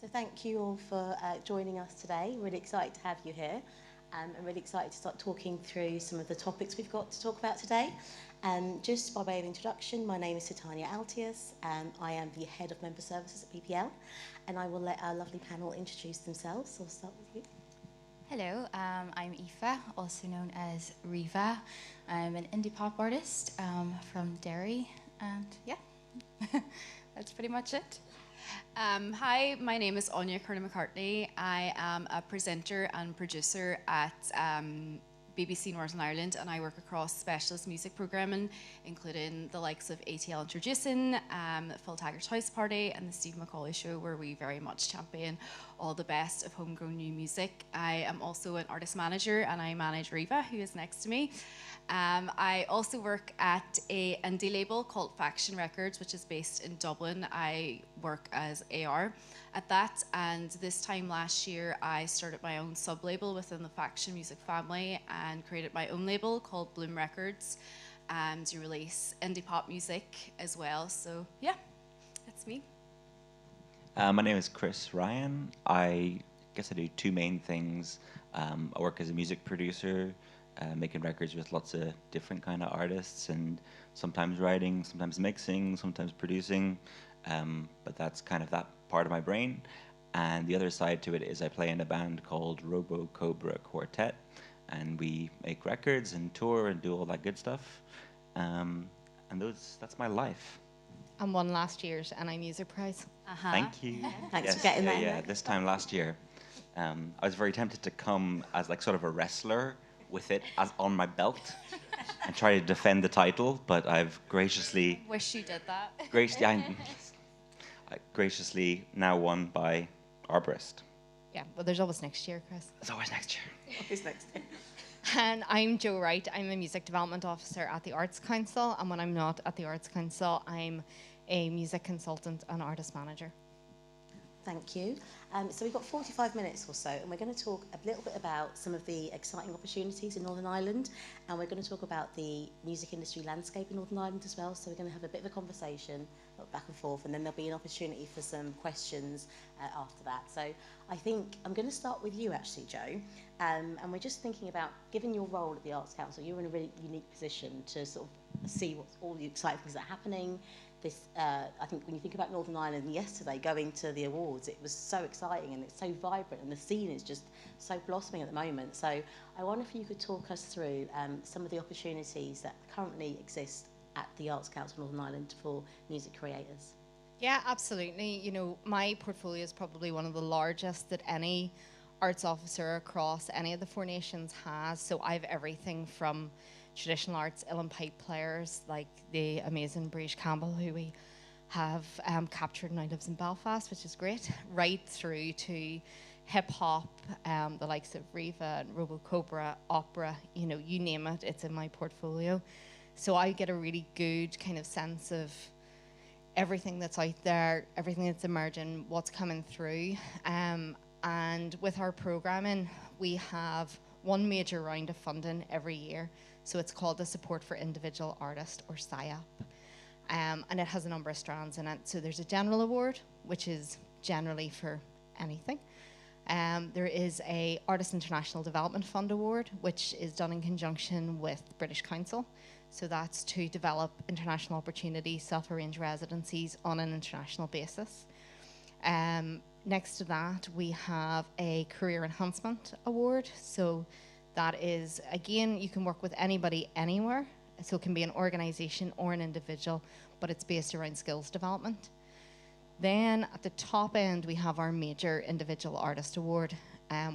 So thank you all for joining us today. Really excited to have you here. And really excited to start talking through some of the topics we've got to talk about today. Just by way of introduction, my name is Titania Altius, and I am the Head of Member Services at PPL, and I will let our lovely panel introduce themselves. So I'll start with you. Hello, I'm Aoife, also known as Reevah. I'm an indie pop artist from Derry, and yeah, that's pretty much it. Hi, my name is Aine Cronin-McCarthy. I am a presenter and producer at BBC Northern Ireland, and I work across specialist music programming, including the likes of ATL Introducing, Full Taggart's House Party, and the Steve McCauley Show, where we very much champion all the best of homegrown new music. I am also an artist manager, and I manage Reevah, who is next to me. I also work at an indie label called Faction Records, which is based in Dublin. I work as AR at that, and this time last year I started my own sub-label within the Faction music family and created my own label called Bloom Records to release indie pop music as well. So yeah, that's me. My name is Chris Ryan. I guess I do two main things. I work as a music producer, making records with lots of different kind of artists, and sometimes writing, sometimes mixing, sometimes producing. But that's kind of that part of my brain. And the other side to it is I play in a band called Robocobra Quartet, and we make records and tour and do all that good stuff. And that's my life. And won last year's NI Music Prize. Thank you. Thanks for getting that in Yeah, there. this time last year. I was very tempted to come as like sort of a wrestler with it as on my belt and try to defend the title, but I've graciously Wish you did that. I graciously now won by Arborist. Yeah, well, there's always next year, Chris. It's always next year. Who's next? And I'm Jo Wright. I'm a music development officer at the Arts Council. And when I'm not at the Arts Council, I'm a music consultant and artist manager. Thank you. So we've got 45 minutes or so, and we're going to talk a little bit about some of the exciting opportunities in Northern Ireland, and we're going to talk about the music industry landscape in Northern Ireland as well. So we're going to have a bit of a conversation, back and forth, and then there'll be an opportunity for some questions after that. So I think I'm going to start with you actually, Jo, and we're just thinking about, given your role at the Arts Council, you're in a really unique position to sort of see what's all the exciting things that are happening. I think when you think about Northern Ireland yesterday, going to the awards, it was so exciting and it's so vibrant, and the scene is just so blossoming at the moment. So I wonder if you could talk us through some of the opportunities that currently exist at the Arts Council Northern Ireland for music creators. Yeah, absolutely. You know, my portfolio is probably one of the largest that any arts officer across any of the four nations has. So I have everything from traditional arts, uilleann pipe players like the amazing Breach Campbell, who we have captured, now lives in Belfast, which is great, right through to hip hop, the likes of Reevah and Robocobra, opera, you know, you name it, it's in my portfolio. So I get a really good kind of sense of everything that's out there, everything that's emerging, what's coming through. And with our programming, we have one major round of funding every year. So it's called the Support for Individual Artist, or SIAP. And it has a number of strands in it. So there's a general award, which is generally for anything. There is a Artist International Development Fund Award, which is done in conjunction with the British Council. So that's to develop international opportunities, self-arranged residencies on an international basis. Next to that, we have a Career Enhancement Award. So that is, again, you can work with anybody anywhere. So it can be an organisation or an individual, but it's based around skills development. Then at the top end, we have our major Individual Artist Award.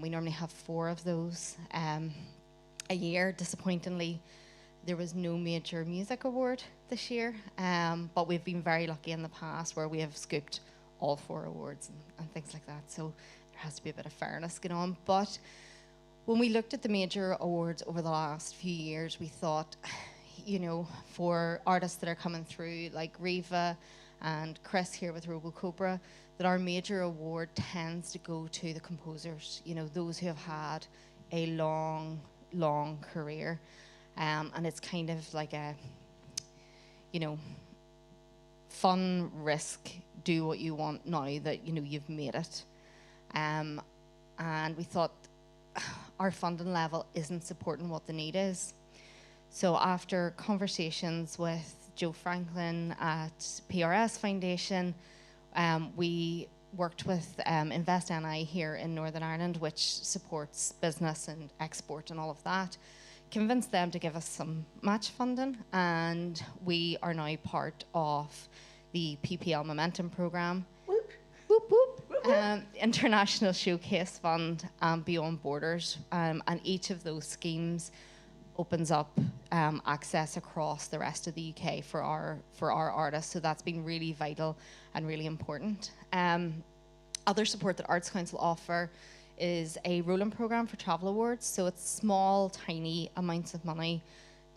We normally have 4 of those a year. Disappointingly, there was no major music award this year, but we've been very lucky in the past where we have scooped all 4 awards and things like that. So there has to be a bit of fairness going on. But when we looked at the major awards over the last few years, we thought, you know, for artists that are coming through like Reevah and Chris here with Robocobra, that our major award tends to go to the composers, you know, those who have had a long, long career. And it's kind of like a, you know, fun risk, do what you want now that, you know, you've made it. And we thought our funding level isn't supporting what the need is. So after conversations with Joe Franklin at PRS Foundation, we worked with Invest NI here in Northern Ireland, which supports business and export and all of that, convinced them to give us some match funding, and we are now part of the PPL Momentum program. Whoop. Whoop, whoop. International Showcase Fund and Beyond Borders, and each of those schemes opens up access across the rest of the UK for our artists. So that's been really vital and really important. Other support that Arts Council offer is a rolling programme for travel awards. So it's small, tiny amounts of money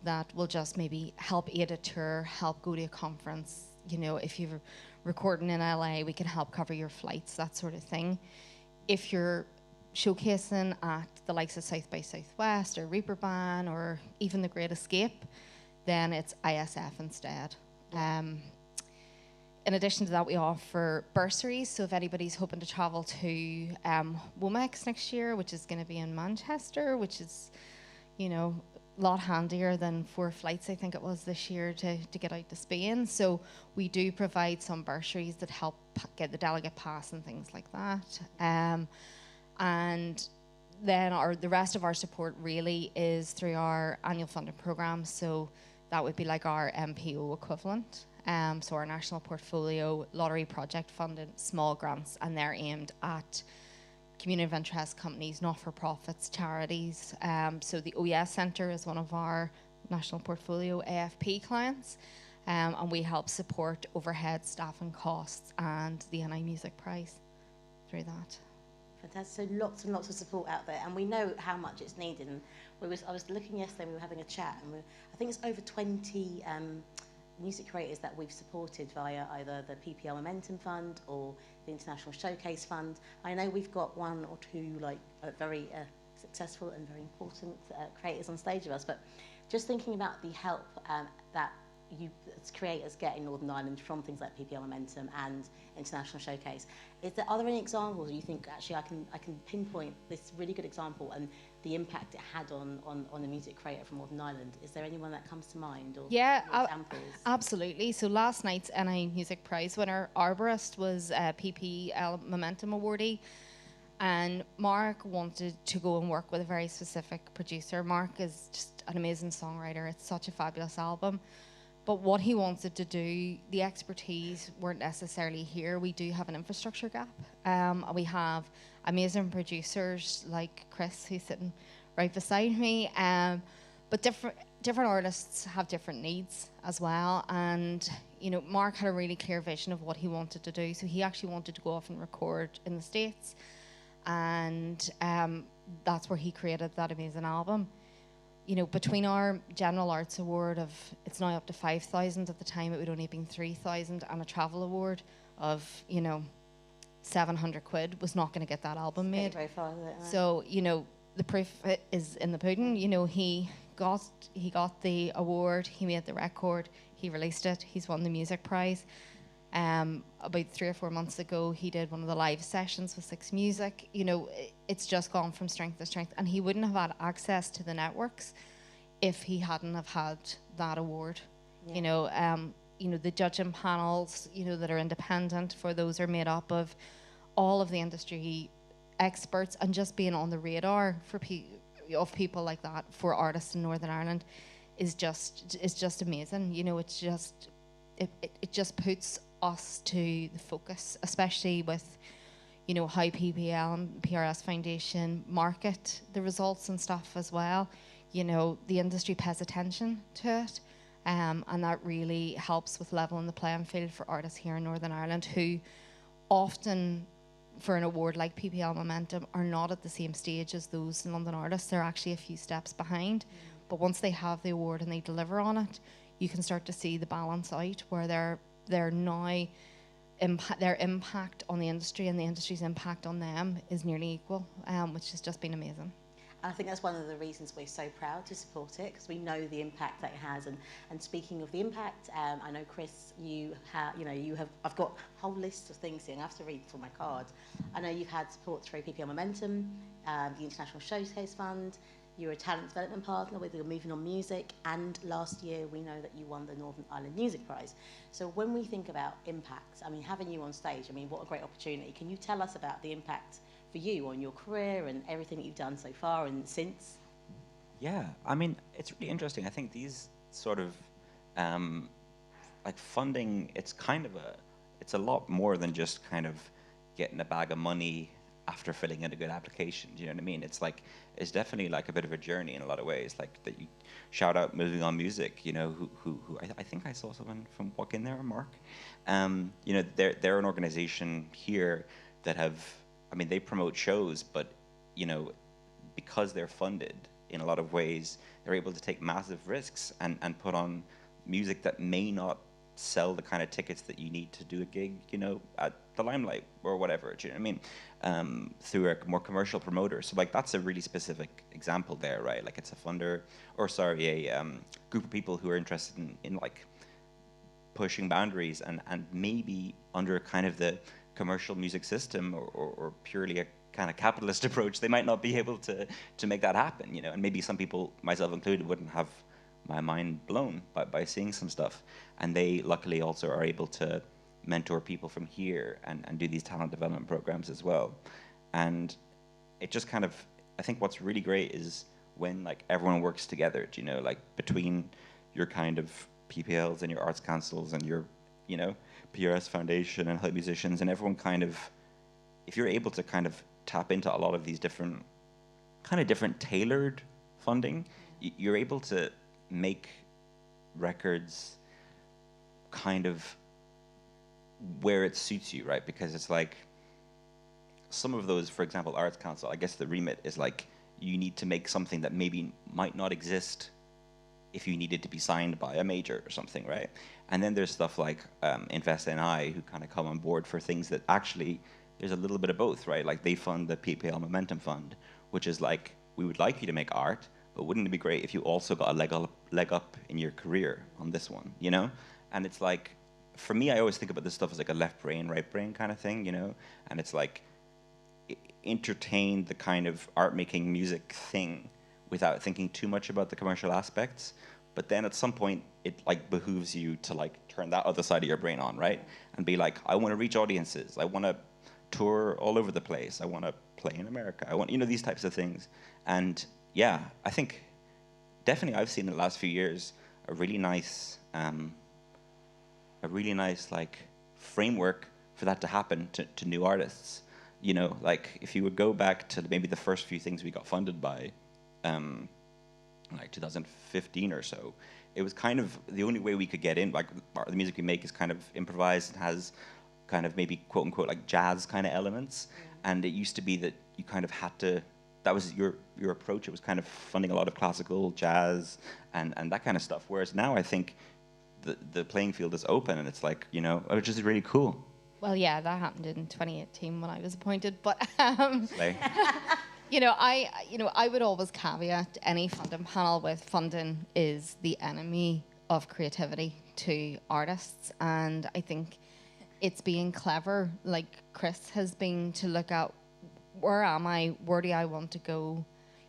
that will just maybe help aid a tour, help go to a conference. You know, if you're recording in LA, we can help cover your flights, that sort of thing. If you're showcasing at the likes of South by Southwest or Reeperbahn or even the Great Escape, then it's ISF instead. In addition to that, we offer bursaries. So if anybody's hoping to travel to Womex next year, which is going to be in Manchester, which is, you know, a lot handier than 4 flights, I think it was this year, to get out to Spain. So we do provide some bursaries that help get the delegate pass and things like that. And then the rest of our support really is through our annual funding program. So that would be like our MPO equivalent. So our national portfolio, lottery project funded, small grants, and they're aimed at community of interest companies, not-for-profits, charities. So the OES Centre is one of our national portfolio AFP clients, and we help support overhead, staff and costs, and the NI Music Prize through that. Fantastic. So lots and lots of support out there, and we know how much it's needed. And I was looking yesterday, we were having a chat, and I think it's over 20 music creators that we've supported via either the PPL Momentum Fund or the International Showcase Fund. I know we've got 1 or 2 very successful and very important creators on stage with us, but just thinking about the help that you as creators get in Northern Ireland from things like PPL Momentum and International Showcase, are there any examples you think actually I can pinpoint this really good example and the impact it had on a music creator from Northern Ireland? Is there anyone that comes to mind, or examples? Absolutely. So last night's NI Music Prize winner, Arborist, was a PPL Momentum awardee, and Mark wanted to go and work with a very specific producer. Mark is just an amazing songwriter. It's such a fabulous album. But what he wanted to do, the expertise weren't necessarily here. We do have an infrastructure gap. We have amazing producers like Chris, who's sitting right beside me. But different artists have different needs as well. And you know, Mark had a really clear vision of what he wanted to do. So he actually wanted to go off and record in the States. And that's where he created that amazing album. You know, between our General Arts Award of, it's now up to 5,000, at the time it would only have been 3,000, and a travel award of, you know, 700 quid, was not going to get that album made. Very far with it, right? So, you know, the proof is in the pudding. You know, he got the award, he made the record, he released it, he's won the music prize. About 3 or 4 months ago, he did one of the live sessions with Six Music. You know, it's just gone from strength to strength, and he wouldn't have had access to the networks if he hadn't have had that award. Yeah. You know, the judging panels, you know, that are independent, for those are made up of all of the industry experts, and just being on the radar for of people like that for artists in Northern Ireland is just amazing. You know, it's just it just puts us to the focus, especially with, you know, how PPL and PRS Foundation market the results and stuff as well. You know, the industry pays attention to it, and that really helps with leveling the playing field for artists here in Northern Ireland, who often, for an award like PPL Momentum, are not at the same stage as those London artists. They're actually a few steps behind. But once they have the award and they deliver on it, you can start to see the balance out, where they're now their impact on the industry and the industry's impact on them is nearly equal, which has just been amazing. And I think that's one of the reasons we're so proud to support it, because we know the impact that it has. And speaking of the impact, I know, Chris, I've got a whole list of things here, and I have to read for my card. I know you've had support through PPL Momentum, the International Showcase Fund. You're a talent development partner with the Moving On Music, and last year we know that you won the Northern Ireland Music Prize. So when we think about impact, I mean, having you on stage, I mean, what a great opportunity. Can you tell us about the impact for you on your career and everything that you've done so far and since? Yeah, I mean, it's really interesting. I think these sort of like funding, it's a lot more than just kind of getting a bag of money after filling in a good application. Do you know what I mean? It's definitely like a bit of a journey in a lot of ways. Like that, you shout out Moving On Music, you know, who I think I saw someone from Walk In there, Mark. You know, they're an organization here that they promote shows, but you know, because they're funded in a lot of ways, they're able to take massive risks and put on music that may not sell the kind of tickets that you need to do a gig, you know, at the Limelight or whatever. Do you know what I mean? Through a more commercial promoter. So like that's a really specific example there, right? Like it's a group of people who are interested in like pushing boundaries and maybe under kind of the commercial music system or purely a kind of capitalist approach, they might not be able to make that happen, you know. And maybe some people, myself included, wouldn't have my mind blown by seeing some stuff. And they luckily also are able to mentor people from here and do these talent development programs as well. And it just kind of, I think what's really great is when like everyone works together, you know, like between your kind of PPLs and your arts councils and your, you know, PRS Foundation and Help Musicians, and everyone kind of, if you're able to kind of tap into a lot of these different tailored funding, you're able to make records kind of where it suits you, right? Because it's like some of those, for example, Arts Council, I guess the remit is like you need to make something that maybe might not exist if you needed to be signed by a major or something, right? And then there's stuff like Invest NI, who kind of come on board for things that actually there's a little bit of both, right? Like they fund the PPL Momentum Fund, which is like, we would like you to make art, but wouldn't it be great if you also got a leg up in your career on this one, you know? And it's like, for me, I always think about this stuff as like a left brain, right brain kind of thing, you know? And it's like, entertain the kind of art making music thing without thinking too much about the commercial aspects. But then at some point, it like behooves you to like turn that other side of your brain on, right? And be like, I want to reach audiences. I want to tour all over the place. I want to play in America. I want, you know, these types of things. And yeah, I think definitely I've seen in the last few years a really nice like framework for that to happen to new artists. You know, like if you would go back to maybe the first few things we got funded by, like 2015 or so, it was kind of the only way we could get in. Like the music we make is kind of improvised and has kind of maybe quote unquote like jazz kind of elements. And it used to be that you kind of had to, that was your approach. It was kind of funding a lot of classical jazz and that kind of stuff. Whereas now I think the playing field is open and it's like, you know, which is really cool. Well, yeah, that happened in 2018 when I was appointed. But I would always caveat any funding panel with funding is the enemy of creativity to artists, and I think it's being clever, like Chris has been, to look at where am I, where do I want to go,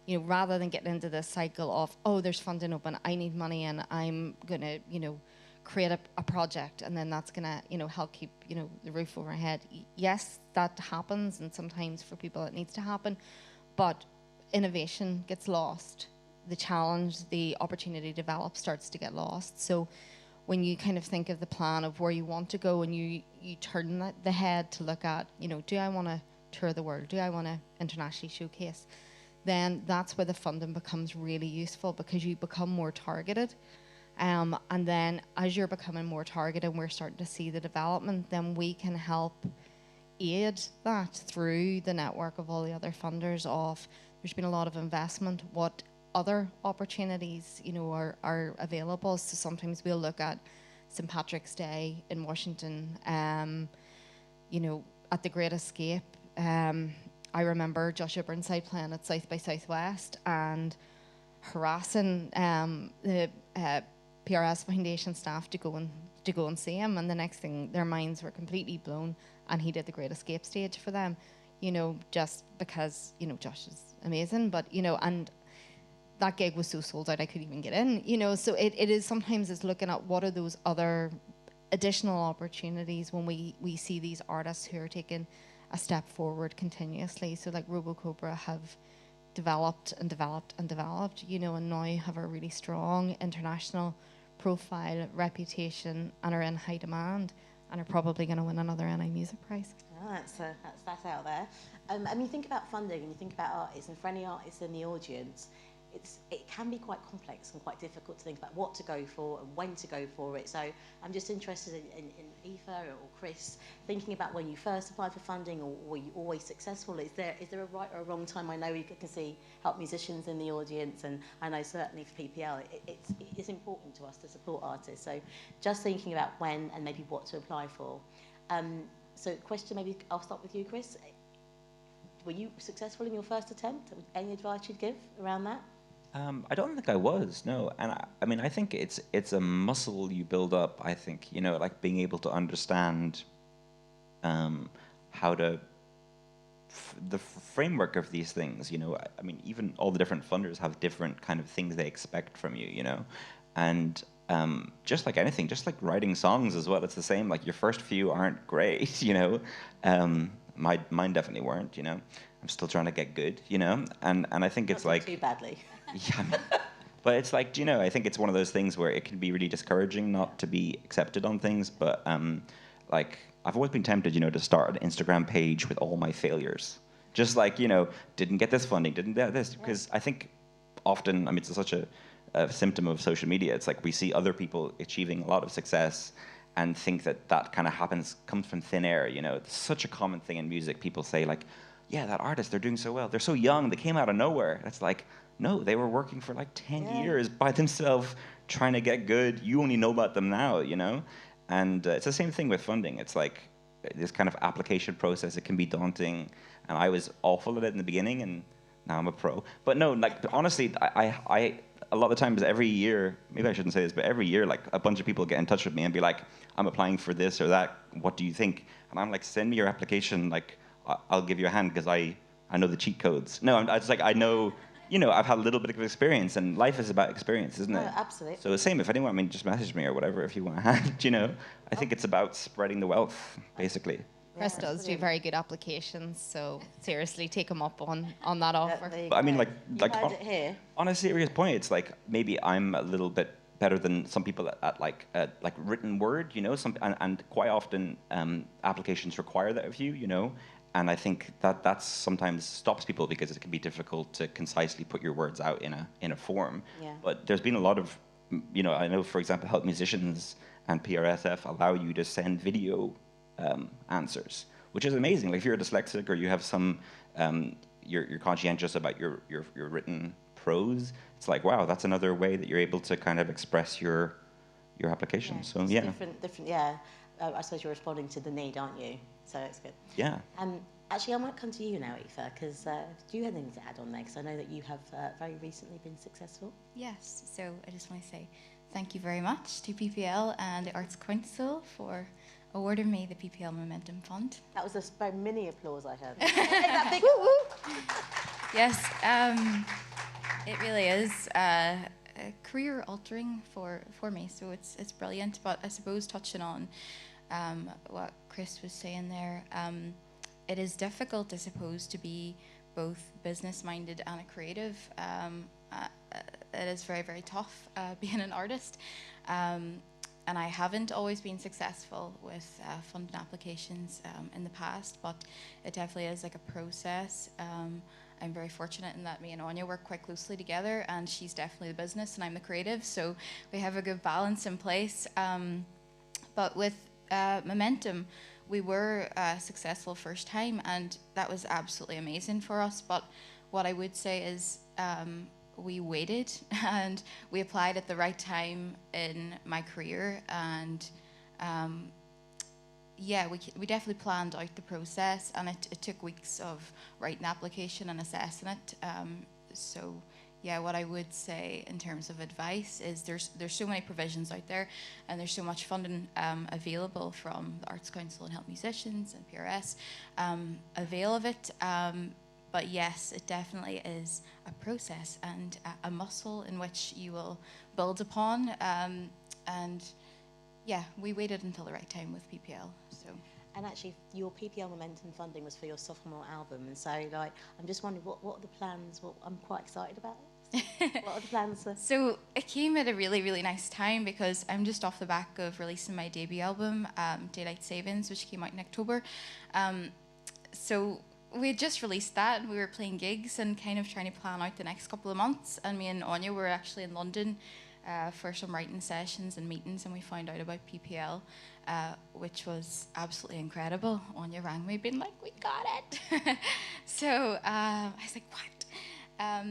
you know, rather than getting into this cycle of, oh, there's funding open, I need money, and I'm gonna, you know, create a project, and then that's gonna, you know, help keep, you know, the roof over my head. Yes, that happens, and sometimes for people it needs to happen, but innovation gets lost. The challenge, the opportunity to develop starts to get lost. So when you kind of think of the plan of where you want to go, and you turn the head to look at, you know, do I want to tour the world? Do I want to internationally showcase? Then that's where the funding becomes really useful, because you become more targeted. And then as you're becoming more targeted and we're starting to see the development, then we can help aid that through the network of all the other funders of, there's been a lot of investment, what other opportunities, you know, are available. So sometimes we'll look at St. Patrick's Day in Washington, you know, at the Great Escape, I remember Joshua Burnside playing at South by Southwest and harassing the PRS Foundation staff to go and see him, and the next thing their minds were completely blown, and he did the Great Escape stage for them, you know, just because, you know, Josh is amazing, but, you know, and that gig was so sold out I couldn't even get in, you know. So it is sometimes it's looking at what are those other additional opportunities when we see these artists who are taking a step forward continuously. So like Robocobra have developed and developed and developed, you know, and now have a really strong international profile, reputation, and are in high demand, and are probably going to win another NI Music Prize. Oh, that's out there. And you think about funding, and you think about artists, and for any artists in the audience, it can be quite complex and quite difficult to think about what to go for and when to go for it. So I'm just interested in Aoife or Chris, thinking about when you first applied for funding, or were you always successful? Is there a right or a wrong time? I know you can see help musicians in the audience, and I know certainly for PPL it's important to us to support artists. So just thinking about when and maybe what to apply for. So question, maybe I'll start with you, Chris. Were you successful in your first attempt? Any advice you'd give around that? I don't think I was, no. And I mean, I think it's a muscle you build up, I think, you know, like being able to understand how to, the framework of these things, you know. I mean, even all the different funders have different kind of things they expect from you, you know. And just like anything, just like writing songs as well, it's the same. Like your first few aren't great, you know. Mine definitely weren't, you know. I'm still trying to get good, you know. And I think it's like... too badly. Yeah, but it's like, you know, I think it's one of those things where it can be really discouraging not to be accepted on things. But like, I've always been tempted, you know, to start an Instagram page with all my failures. Just like, you know, didn't get this funding, didn't get this. Because I think often, I mean, it's such a symptom of social media. It's like we see other people achieving a lot of success and think that kind of comes from thin air, you know. It's such a common thing in music. People say like, yeah, that artist, they're doing so well. They're so young, they came out of nowhere. It's like, no, they were working for like 10 years by themselves trying to get good. You only know about them now, you know? And it's the same thing with funding. It's like this kind of application process, it can be daunting. And I was awful at it in the beginning, and now I'm a pro. But no, like, honestly, I a lot of times every year, maybe I shouldn't say this, but every year, like, a bunch of people get in touch with me and be like, I'm applying for this or that. What do you think? And I'm like, send me your application. Like, I'll give you a hand because I know the cheat codes. No, it's like, I know... You know, I've had a little bit of experience, and life is about experience, isn't it? Oh, absolutely. So the same, if anyone, I mean, just message me or whatever if you want a hand, you know. I think it's about spreading the wealth, basically. Chris does do very good applications, so seriously, take him up on that offer. But I mean, like on a serious point, it's like maybe I'm a little bit better than some people at like written word, you know. And quite often applications require that of you, you know. And I think that sometimes stops people because it can be difficult to concisely put your words out in a form. Yeah. But there's been a lot of, you know, I know, for example, Help Musicians and PRSF allow you to send video answers, which is amazing. Like if you're a dyslexic or you have some, you're conscientious about your written prose, it's like, wow, that's another way that you're able to kind of express your application. Yeah, so yeah. Different, yeah. I suppose you're responding to the need, aren't you? So it's good. Yeah. Actually, I might come to you now, Aoife, because do you have anything to add on there? Because I know that you have very recently been successful. Yes, so I just want to say thank you very much to PPL and the Arts Council for awarding me the PPL Momentum Fund. That was a very mini applause I heard. That big woo-woo. Yes, it really is career altering for me, so it's brilliant. But I suppose touching on what Chris was saying there, it is difficult, I suppose, to be both business-minded and a creative. It is very, very tough being an artist. And I haven't always been successful with funding applications in the past, but it definitely is like a process. I'm very fortunate in that me and Anya work quite closely together, and she's definitely the business and I'm the creative, so we have a good balance in place. But with Momentum, we were successful first time, and that was absolutely amazing for us. But what I would say is we waited and we applied at the right time in my career, and yeah, we definitely planned out the process, and it took weeks of writing the application and assessing it. So yeah, what I would say in terms of advice is there's so many provisions out there, and there's so much funding available from the Arts Council and Help Musicians and PRS. Avail of it. But yes, it definitely is a process and a muscle in which you will build upon. And yeah, we waited until the right time with PPL. So. And actually, your PPL Momentum funding was for your sophomore album, and so like, I'm just wondering what are the plans? What I'm quite excited about it. What are the plans? So it came at a really, really nice time because I'm just off the back of releasing my debut album, Daylight Savings, which came out in October. So we had just released that, and we were playing gigs and kind of trying to plan out the next couple of months. And me and Aine were actually in London for some writing sessions and meetings, and we found out about PPL, which was absolutely incredible. Aine rang me, being like, "We got it!" So I was like, "What?"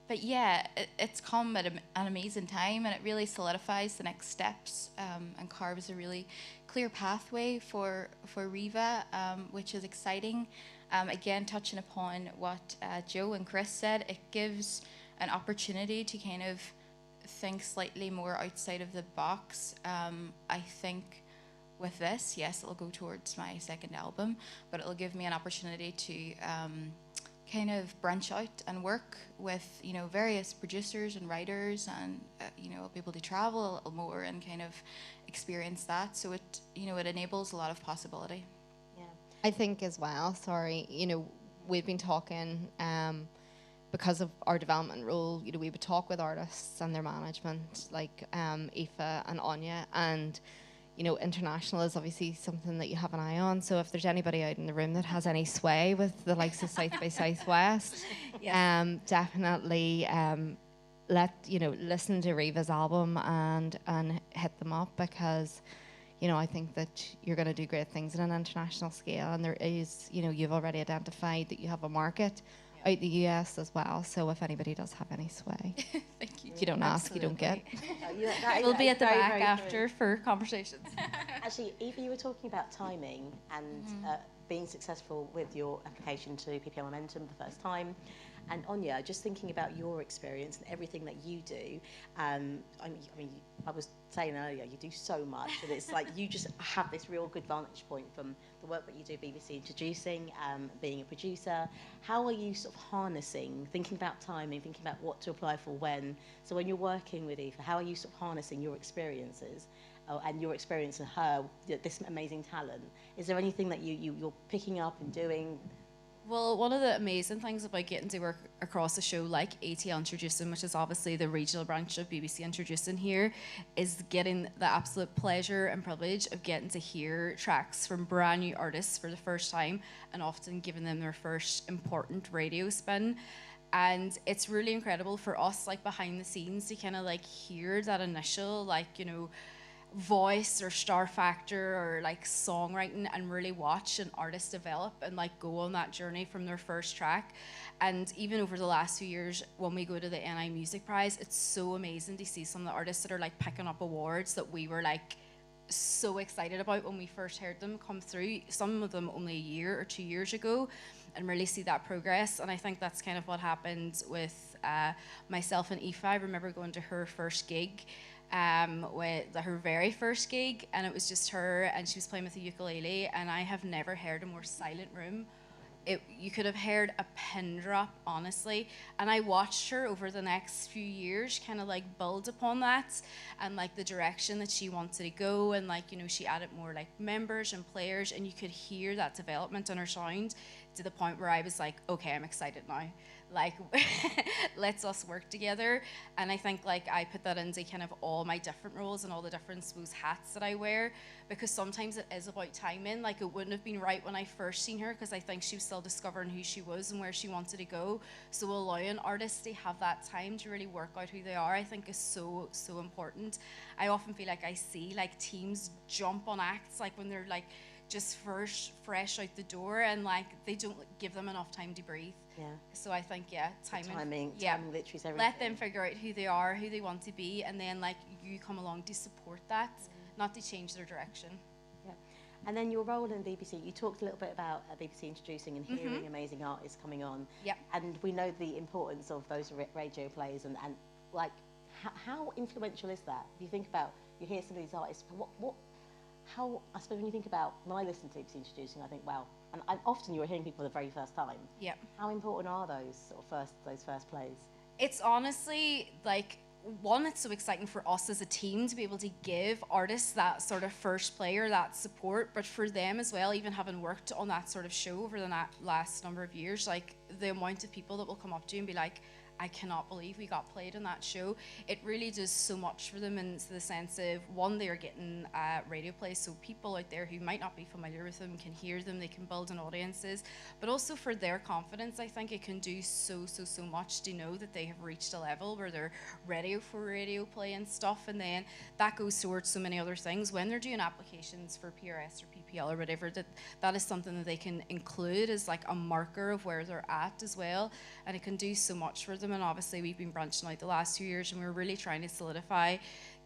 But yeah, it's come at an amazing time, and it really solidifies the next steps and carves a really clear pathway for Reevah, which is exciting. Again, touching upon what Joe and Chris said, it gives an opportunity to kind of think slightly more outside of the box. I think with this, yes, it'll go towards my second album, but it'll give me an opportunity to kind of branch out and work with, you know, various producers and writers, and you know, I'll be able to travel a little more and kind of experience that. So it, you know, it enables a lot of possibility. I think as well, sorry, you know, we've been talking, because of our development role, you know, we would talk with artists and their management, like Aoife and Aine, and, you know, international is obviously something that you have an eye on. So if there's anybody out in the room that has any sway with the likes of South by Southwest, definitely listen to Reevah's album and hit them up, because, you know, I think that you're going to do great things on an international scale, and there is, you know, you've already identified that you have a market out the US as well. So if anybody does have any sway, Thank you. if you don't ask, you don't get. We'll be at the back after for conversations. Actually, Eva, you were talking about timing and being successful with your application to PPL Momentum the first time. And Aine, just thinking about your experience and everything that you do, I mean, I was saying earlier, you do so much, and it's like you just have this real good vantage point from the work that you do, BBC Introducing, being a producer. How are you sort of harnessing, thinking about timing, thinking about what to apply for when? So when you're working with Aoife, how are you sort of harnessing your experiences and your experience in her, this amazing talent? Is there anything that you're picking up and doing? Well, one of the amazing things about getting to work across a show like ATL Introducing, which is obviously the regional branch of BBC Introducing here, is getting the absolute pleasure and privilege of getting to hear tracks from brand new artists for the first time, and often giving them their first important radio spin. And it's really incredible for us, like behind the scenes, to kind of like hear that initial, like, you know, voice or star factor or like songwriting, and really watch an artist develop and like go on that journey from their first track. And even over the last few years, when we go to the NI Music Prize, it's so amazing to see some of the artists that are like picking up awards that we were like so excited about when we first heard them come through, some of them only a year or 2 years ago, and really see that progress. And I think that's kind of what happened with myself and Aoife. I remember going to her first gig, with her very first gig, and it was just her, and she was playing with a ukulele, and I have never heard a more silent room. You could have heard a pin drop, honestly. And I watched her over the next few years kind of like build upon that, and like the direction that she wanted to go, and like, you know, she added more like members and players, and you could hear that development in her sound, to the point where I was like, okay, I'm excited now. Like, let's us work together. And I think like I put that into kind of all my different roles and all the different, suppose, hats that I wear, because sometimes it is about timing. Like, it wouldn't have been right when I first seen her, because I think she was still discovering who she was and where she wanted to go. So allowing artists to have that time to really work out who they are, I think, is so, so important. I often feel like I see like teams jump on acts like when they're like just fresh out the door, and like they don't give them enough time to breathe. Yeah. So I think, timing Timing literally is everything. Let them figure out who they are, who they want to be, and then like you come along to support that, not to change their direction. Yeah. And then your role in BBC, you talked a little bit about BBC introducing and hearing amazing artists coming on. Yep. And we know the importance of those radio plays and like, how influential is that? If you think about, you hear some of these artists, how, I suppose when you think about, when I listen to BBC introducing, I think, wow, and often you're hearing people the very first time. Yep. How important are those sort of those first plays? It's honestly, like, one, it's so exciting for us as a team to be able to give artists that sort of first play or that support, but for them as well, even having worked on that sort of show over the last number of years, like the amount of people that will come up to you and be like, I cannot believe we got played in that show. It really does so much for them in the sense of, one, they're getting radio plays, so people out there who might not be familiar with them can hear them, they can build an audiences, but also for their confidence, I think it can do so much to know that they have reached a level where they're ready for radio play and stuff, and then that goes towards so many other things. When they're doing applications for PRS or PPL or whatever, that is something that they can include as like a marker of where they're at as well, and it can do so much for them. And obviously we've been branching out the last 2 years, and we're really trying to solidify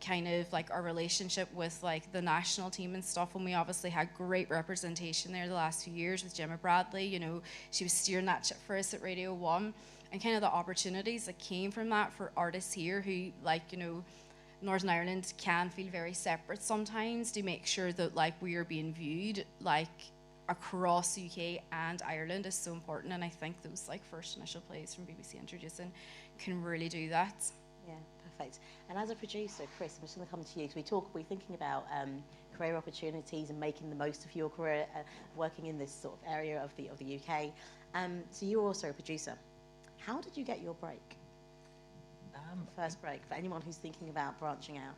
kind of like our relationship with like the national team and stuff, and we obviously had great representation there the last few years with Gemma Bradley. You know, she was steering that ship for us at Radio 1, and kind of the opportunities that came from that for artists here who, like, you know, Northern Ireland can feel very separate sometimes, to make sure that like we are being viewed like across UK and Ireland is so important. And I think those like first initial plays from BBC Introducing can really do that. Yeah, perfect. And as a producer, Chris, I'm just going to come to you, because we're thinking about career opportunities and making the most of your career working in this sort of area of the UK. So you're also a producer. How did you get your break? First break, for anyone who's thinking about branching out.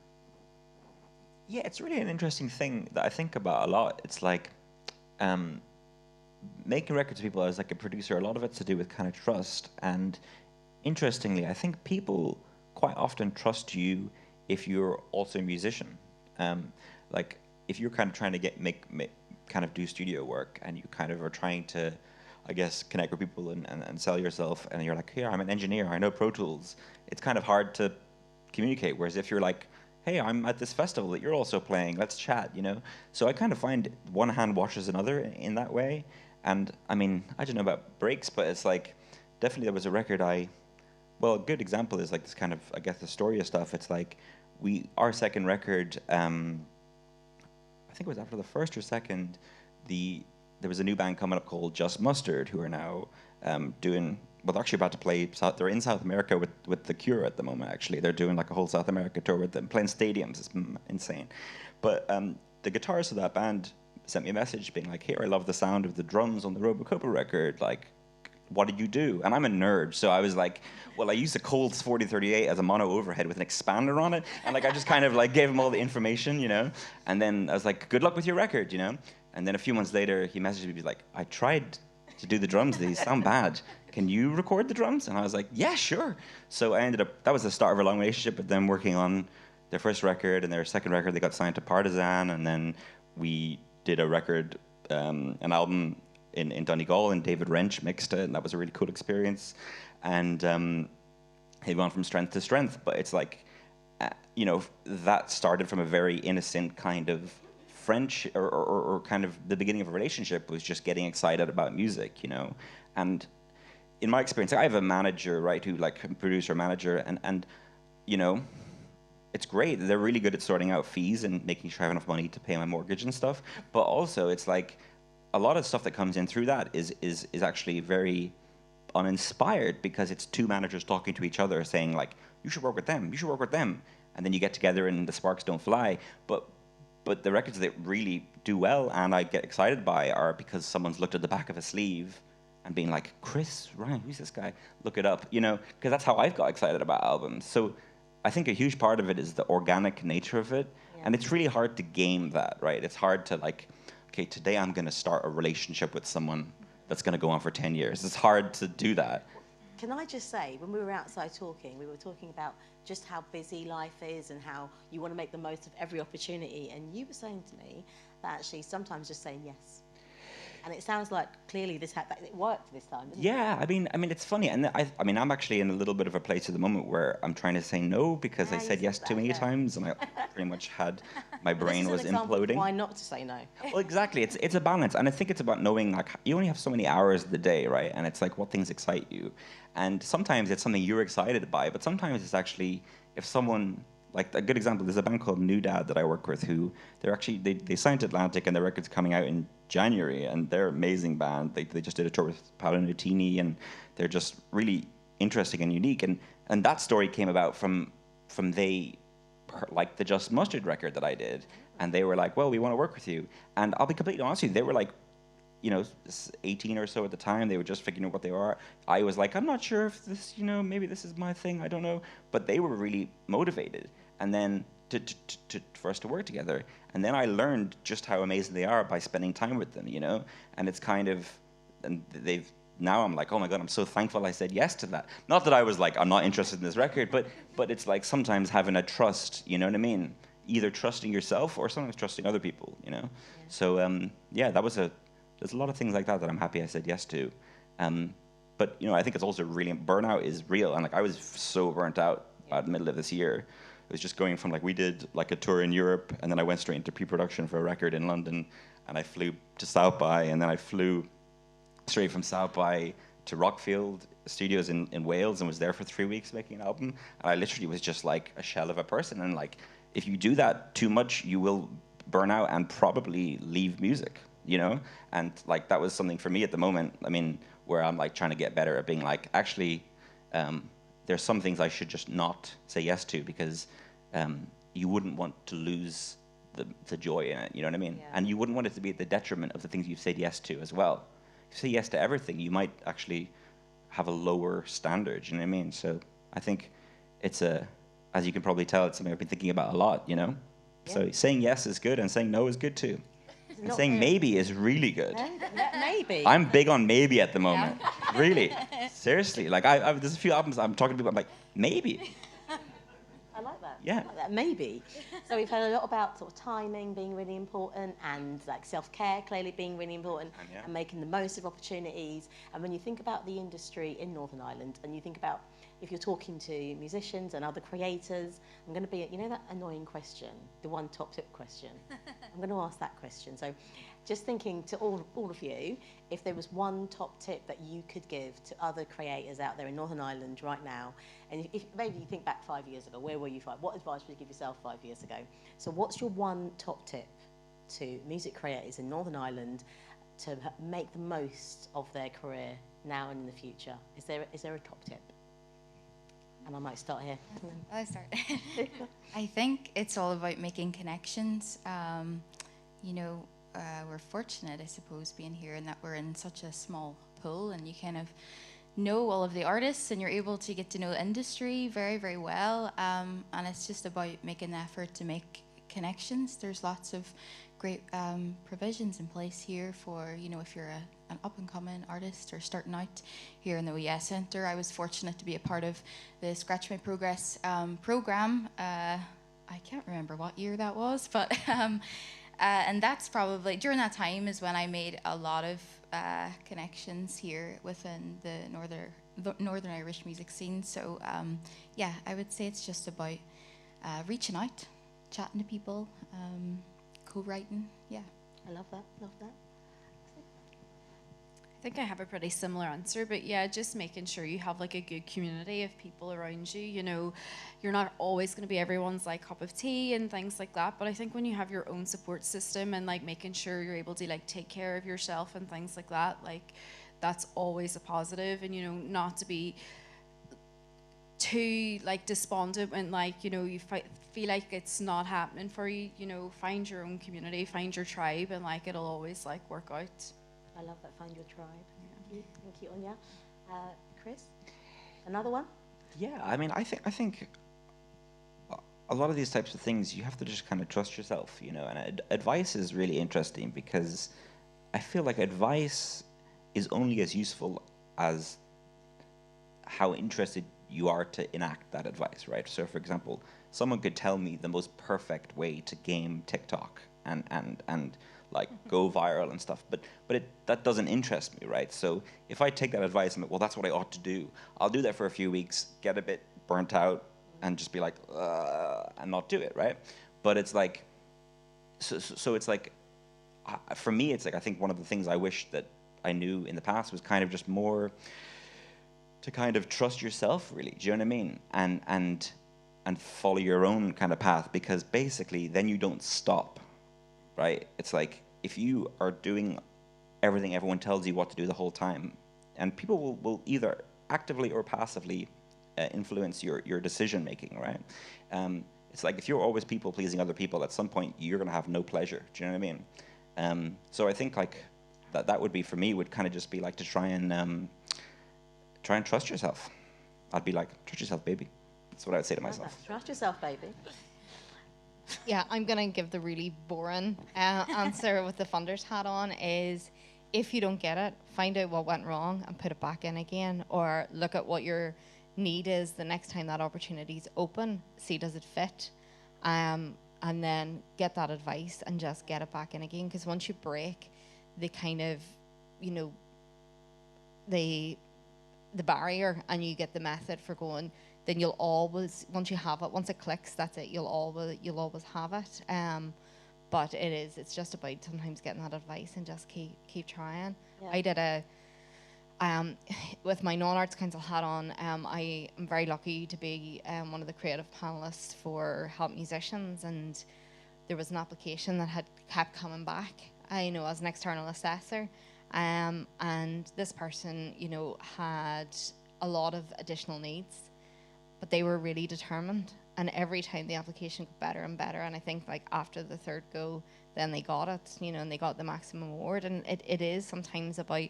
Yeah, it's really an interesting thing that I think about a lot. It's like making records with people as like a producer, a lot of it's to do with kind of trust. And interestingly, I think people quite often trust you if you're also a musician. Like if you're kind of trying to make kind of do studio work, and you kind of are trying to, I guess, connect with people and sell yourself, and you're like, here, I'm an engineer, I know Pro Tools. It's kind of hard to communicate. Whereas if you're like, hey, I'm at this festival that you're also playing, let's chat, you know? So I kind of find one hand washes another in that way. And I mean, I don't know about breaks, but it's like, definitely there was a record well, a good example is like this kind of, I guess, the story of stuff. It's like, our second record, I think it was after the first or second, there was a new band coming up called Just Mustard, who are now doing, well, they're actually about to play, they're in South America with The Cure at the moment, actually. They're doing like a whole South America tour with them, playing stadiums. It's insane. But the guitarist of that band sent me a message being like, here, I love the sound of the drums on the Robocobra record. Like, what did you do? And I'm a nerd, so I was like, well, I used a Coles 4038 as a mono overhead with an expander on it, and like I just kind of like gave him all the information, you know. And then I was like, good luck with your record, you know. And then a few months later, he messaged me, like, I tried to do the drums, these sound bad. Can you record the drums? And I was like, yeah, sure. So I ended up, that was the start of a long relationship with them, working on their first record, and their second record, they got signed to Partisan, and then we did a record, an album in Donegal, and David Wrench mixed it, and that was a really cool experience. And it went from strength to strength, but it's like, you know, that started from a very innocent kind of French, or kind of the beginning of a relationship was just getting excited about music, you know. And in my experience, I have a manager, right, who like a producer manager, and you know, it's great. They're really good at sorting out fees and making sure I have enough money to pay my mortgage and stuff. But also, it's like a lot of stuff that comes in through that is actually very uninspired, because it's two managers talking to each other saying like, you should work with them, you should work with them, and then you get together and the sparks don't fly. But the records that really do well and I get excited by are because someone's looked at the back of a sleeve and being like, Chris Ryan, who's this guy? Look it up, you know, because that's how I've got excited about albums. So I think a huge part of it is the organic nature of it. Yeah. And it's really hard to game that, right? It's hard to like, okay, today I'm going to start a relationship with someone that's going to go on for 10 years. It's hard to do that. Can I just say, when we were outside talking, we were talking about just how busy life is and how you want to make the most of every opportunity. And you were saying to me that actually sometimes just saying yes And it sounds like clearly it worked this time, didn't it? Yeah, I mean, it's funny, and I'm actually in a little bit of a place at the moment where I'm trying to say no because I said yes too many times, and I pretty much had my brain was imploding. Why not to say no? Well, exactly. It's a balance, and I think it's about knowing like you only have so many hours of the day, right? And it's like what things excite you, and sometimes it's something you're excited by, but sometimes it's actually if someone. Like a good example, there's a band called New Dad that I work with who they signed to Atlantic and their record's coming out in January and they're an amazing band. They just did a tour with Paolo Nutini and they're just really interesting and unique. And that story came about from they like the Just Mustard record that I did and they were like, well, we want to work with you. And I'll be completely honest with you, they were like, 18 or so at the time. They were just figuring out what they are. I was like, I'm not sure if this, maybe this is my thing. I don't know. But they were really motivated. And then for us to work together. And then I learned just how amazing they are by spending time with them, And it's kind of, and now I'm like, oh my God, I'm so thankful I said yes to that. Not that I was like, I'm not interested in this record, but it's like sometimes having a trust, you know what I mean? Either trusting yourself or sometimes trusting other people, Yeah. So, there's a lot of things like that I'm happy I said yes to. But, I think it's also really, burnout is real. And like, I was so burnt out by the middle of this year. It was just going from like, we did like a tour in Europe and then I went straight into pre-production for a record in London and I flew to South by and then I flew straight from South by to Rockfield Studios in Wales and was there for 3 weeks making an album. And I literally was just like a shell of a person. And like, if you do that too much, you will burn out and probably leave music. And like that was something for me at the moment. I mean, where I'm like trying to get better at being like, actually, there's some things I should just not say yes to because you wouldn't want to lose the joy in it. You know what I mean? Yeah. And you wouldn't want it to be at the detriment of the things you've said yes to as well. If you say yes to everything, you might actually have a lower standard. You know what I mean? So I think it's as you can probably tell, it's something I've been thinking about a lot. Yeah. So saying yes is good, and saying no is good too. And saying maybe is really good. Maybe. I'm big on maybe at the moment. Yeah. Really. Seriously. Like, there's a few albums I'm talking to people, I'm like, maybe. I like that. Yeah. I like that. Maybe. So we've heard a lot about sort of timing being really important and like self-care clearly being really important and making the most of opportunities. And when you think about the industry in Northern Ireland and you think about if you're talking to musicians and other creators, I'm going to be, that annoying question, the one top tip question. I'm going to ask that question. So just thinking to all of you, if there was one top tip that you could give to other creators out there in Northern Ireland right now, and if maybe you think back 5 years ago, where were you what advice would you give yourself 5 years ago? So what's your one top tip to music creators in Northern Ireland to make the most of their career now and in the future? Is there a top tip? And I might start here. I'll start. I think it's all about making connections. We're fortunate, I suppose, being here and that we're in such a small pool and you kind of know all of the artists and you're able to get to know the industry very, very well. And it's just about making the effort to make connections. There's lots of great provisions in place here for, if you're an up-and-coming artist or starting out here in the OES Centre. I was fortunate to be a part of the Scratch My Progress programme. I can't remember what year that was, but and that's probably, during that time is when I made a lot of connections here within the Northern Irish music scene. So I would say it's just about reaching out, chatting to people, co-writing, I love that. I think I have a pretty similar answer, but just making sure you have like a good community of people around you. You're not always going to be everyone's like cup of tea and things like that, but I think when you have your own support system and like making sure you're able to like take care of yourself and things like that, like that's always a positive. And not to be too like despondent when like you feel like it's not happening for you. Find your own community, find your tribe, and like it'll always like work out. I love that. Find your tribe. Thank you, Anya. Chris, another one? Yeah, I mean, I think a lot of these types of things you have to just kind of trust yourself, And advice is really interesting because I feel like advice is only as useful as how interested you are to enact that advice, right? So, for example, someone could tell me the most perfect way to game TikTok, and like go viral and stuff. But that doesn't interest me, right? So if I take that advice and well, that's what I ought to do, I'll do that for a few weeks, get a bit burnt out, and just be like, and not do it, right? But it's like, so it's like, for me, it's like, I think one of the things I wish that I knew in the past was kind of just more to kind of trust yourself, really. Do you know what I mean? And follow your own kind of path, because basically then you don't stop, right? It's like, if you are doing everything everyone tells you what to do the whole time, and people will either actively or passively influence your decision making, right? It's like, if you're always people pleasing other people, at some point you're going to have no pleasure. Do you know what I mean? So I think like that would be, for me, would kind of just be like to try and trust yourself. I'd be like, trust yourself, baby. That's what I would say to myself. Trust yourself, baby. Yeah, I'm going to give the really boring answer with the funder's hat on is, if you don't get it, find out what went wrong and put it back in again, or look at what your need is the next time that opportunity's open, see does it fit, and then get that advice and just get it back in again. Because once you break the kind of, you know, the barrier, and you get the method for going, then you'll always, once you have it, once it clicks, that's it. You'll always have it. But it's just about sometimes getting that advice and just keep trying. Yeah. I did with my non-arts council hat on, I am very lucky to be one of the creative panelists for Help Musicians, and there was an application that had kept coming back, I know, as an external assessor. And this person, you know, had a lot of additional needs, but they were really determined. And every time the application got better and better. And I think like after the third go, then they got it, you know, and they got the maximum award. And it is sometimes about,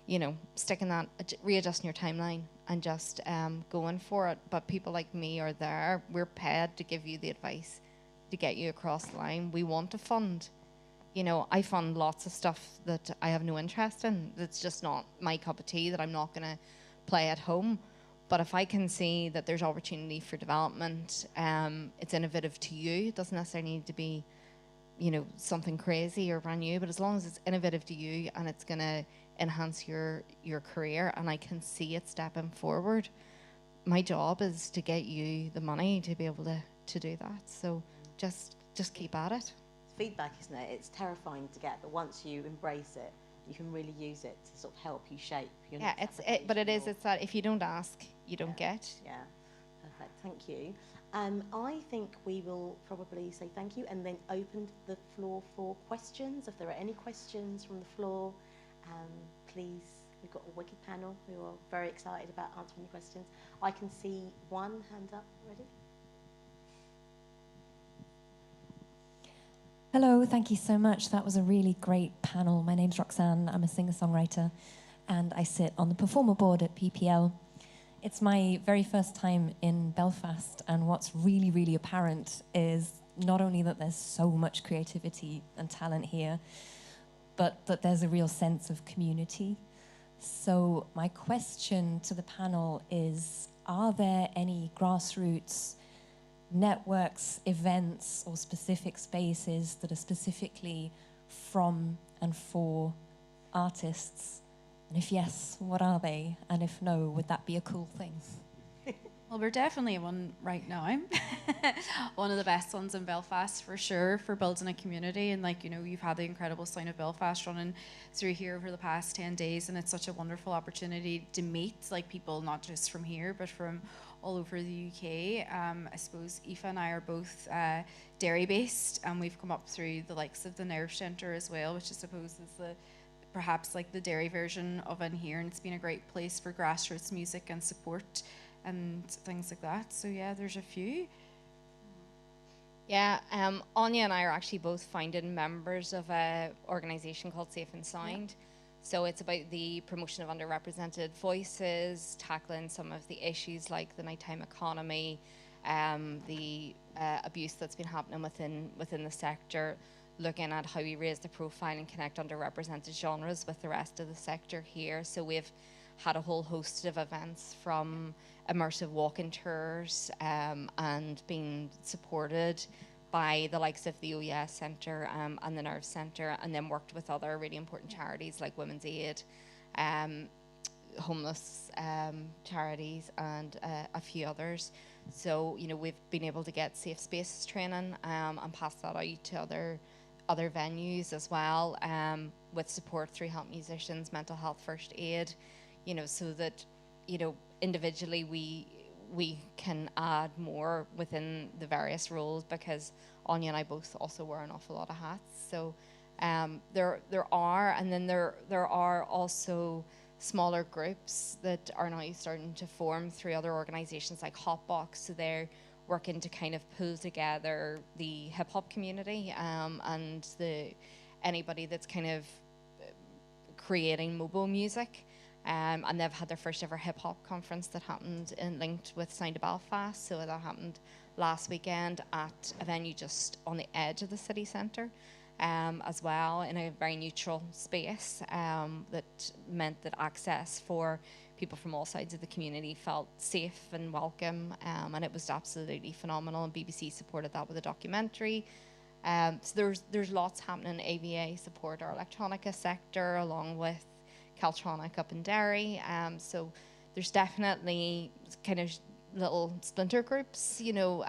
you know, sticking that, readjusting your timeline and just going for it. But people like me are there. We're paid to give you the advice to get you across the line. We want to fund. You know, I fund lots of stuff that I have no interest in. That's just not my cup of tea, that I'm not going to play at home. But if I can see that there's opportunity for development, it's innovative to you. It doesn't necessarily need to be, you know, something crazy or brand new. But as long as it's innovative to you and it's going to enhance your career, and I can see it stepping forward, my job is to get you the money to be able to do that. So just keep at it. Feedback, isn't it? It's terrifying to get, but once you embrace it, you can really use it to sort of help you shape your next application. But it's that if you don't ask, you don't get. Yeah, perfect. Thank you. I think we will probably say thank you and then open the floor for questions. If there are any questions from the floor, please. We've got a wicked panel who are very excited about answering your questions. I can see one hand up already. Hello, thank you so much. That was a really great panel. My name's Roxanne. I'm a singer-songwriter, and I sit on the performer board at PPL. It's my very first time in Belfast, and what's really, really apparent is not only that there's so much creativity and talent here, but that there's a real sense of community. So my question to the panel is, are there any grassroots networks, events, or specific spaces that are specifically from and for artists? And if yes, what are they? And if no, would that be a cool thing? Well, we're definitely one right now. One of the best ones in Belfast, for sure, for building a community. And like, you know, you've had the incredible Sound of Belfast running through here over the past 10 days, and it's such a wonderful opportunity to meet like people, not just from here, but from all over the UK. I suppose Aoife and I are both Derry-based, and we've come up through the likes of the Nerve Centre as well, which I suppose is perhaps like the Derry version of in here, and it's been a great place for grassroots music and support and things like that. So yeah, there's a few. Yeah, Anya and I are actually both founding members of an organisation called Safe and Sound. Yeah. So it's about the promotion of underrepresented voices, tackling some of the issues like the nighttime economy, the abuse that's been happening within the sector, looking at how we raise the profile and connect underrepresented genres with the rest of the sector here. So we've had a whole host of events, from immersive walking tours and being supported by the likes of the OES Centre and the Nerve Centre, and then worked with other really important charities like Women's Aid, homeless charities, and a few others. So, you know, we've been able to get safe spaces training and pass that out to other venues as well, with support through Help Musicians, mental health first aid, you know, so that, you know, individually we can add more within the various roles, because Anya and I both also wear an awful lot of hats. So there are also smaller groups that are now starting to form through other organisations like Hotbox. So they're working to kind of pull together the hip hop community and anybody that's kind of creating mobile music. And they've had their first ever hip hop conference that happened linked with Sound of Belfast. So that happened last weekend at a venue just on the edge of the city centre, as well, in a very neutral space, that meant that access for people from all sides of the community felt safe and welcome, and it was absolutely phenomenal. And BBC supported that with a documentary. So there's lots happening. AVA support our electronica sector along with Caltronic up in Derry. So there's definitely kind of little splinter groups, you know,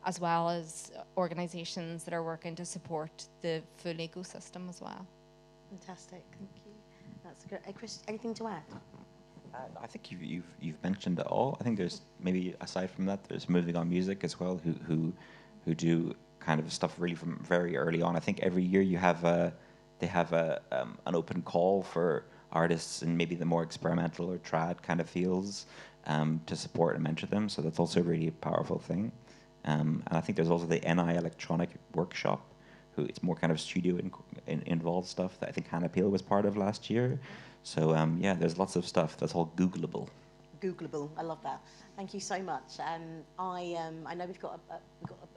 as well as organisations that are working to support the full ecosystem as well. Fantastic, thank you. That's good. Chris, anything to add? I think you've mentioned it all. I think there's maybe aside from that, there's Moving On Music as well, who do kind of stuff really from very early on. I think every year they have an open call for artists in maybe the more experimental or trad kind of fields to support and mentor them. So that's also a really powerful thing. And I think there's also the NI Electronic Workshop, who it's more kind of studio involved stuff that I think Hannah Peel was part of last year. So yeah, there's lots of stuff that's all Googleable. Googleable, I love that. Thank you so much. I know we've got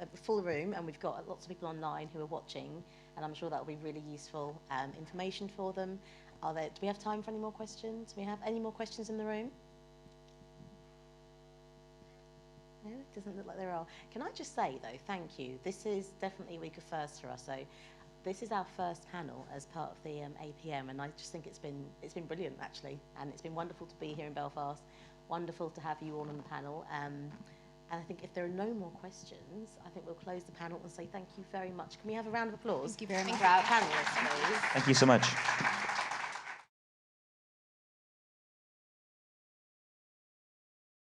a full room and we've got lots of people online who are watching, and I'm sure that will be really useful information for them. Do we have time for any more questions? Do we have any more questions in the room? No, it doesn't look like there are. Can I just say though, thank you. This is definitely a week of firsts for us. So this is our first panel as part of the APM, and I just think it's been brilliant actually, and it's been wonderful to be here in Belfast. Wonderful to have you all on the panel. And I think if there are no more questions, I think we'll close the panel and say thank you very much. Can we have a round of applause? Thank you very much. For our panelists, please? Thank you so much.